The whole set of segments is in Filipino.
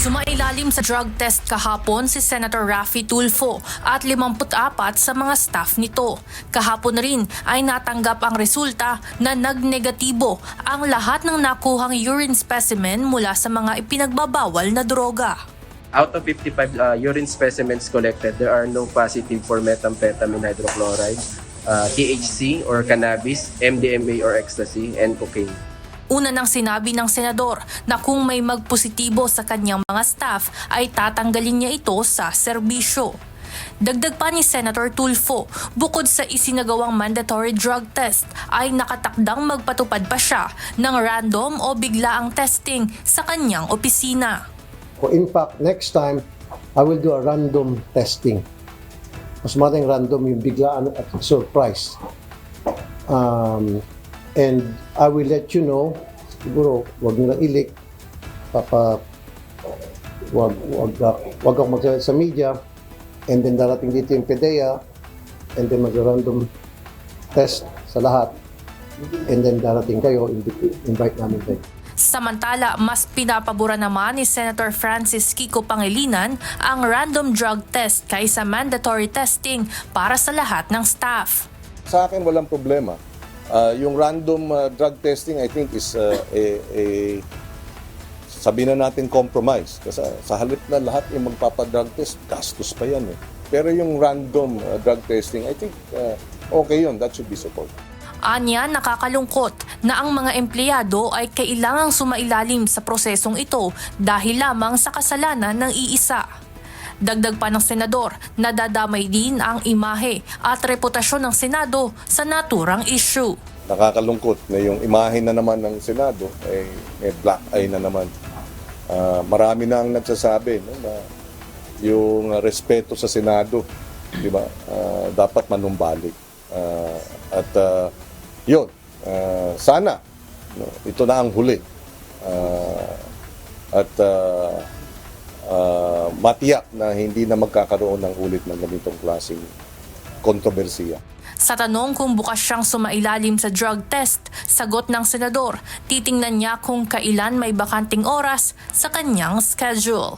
Sumailalim sa drug test kahapon si Senator Raffy Tulfo at 54 sa mga staff nito. Kahapon rin ay natanggap ang resulta na nagnegatibo ang lahat ng nakuhang urine specimen mula sa mga ipinagbabawal na droga. Out of 55 urine specimens collected, there are no positive for methamphetamine hydrochloride, THC or cannabis, MDMA or ecstasy, and cocaine. Una nang sinabi ng senador na kung may magpositibo sa kanyang mga staff ay tatanggalin niya ito sa serbisyo. Dagdag pa ni Senator Tulfo, bukod sa isinagawang mandatory drug test ay nakatakdang magpatupad pa siya ng random o biglaang testing sa kanyang opisina. In fact, next time, I will do a random testing. Mas maraming random yung biglaan at surprise. And I will let you know, siguro, wag nyo lang ilik, wag akong magsalit sa media, and then darating dito yung PDEA, and then mag-random test sa lahat, and then darating kayo, invite namin kayo. Samantala, mas pinapabura naman ni Senator Francis Kiko Pangilinan ang random drug test kaysa mandatory testing para sa lahat ng staff. Sa akin, walang problema. Yung random drug testing, I think, is sabihin na natin compromise. Kasi sa halip na lahat yung magpapadrug test, gastos pa yan eh. Pero yung random drug testing, I think okay yun. That should be supported. Anya, nakakalungkot na ang mga empleyado ay kailangang sumailalim sa prosesong ito dahil lamang sa kasalanan ng iisa. Dagdag pa ng senador, nadadamay din ang imahe at reputasyon ng Senado sa naturang issue. Nakakalungkot na yung imahe na naman ng Senado ay may black eye na naman. Marami na ang nagsasabi na yung respeto sa Senado, di ba, dapat manumbalik. Yun, sana ito na ang huli. Matiyak na hindi na magkakaroon ng ulit ng ganitong klaseng kontrobersiya. Sa tanong kung bukas siyang sumailalim sa drug test, sagot ng senador, titingnan niya kung kailan may bakanting oras sa kanyang schedule.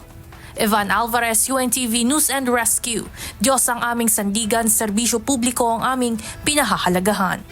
Evan Alvarez, UNTV News and Rescue. Diyos ang aming sandigan, serbisyo publiko ang aming pinahahalagahan.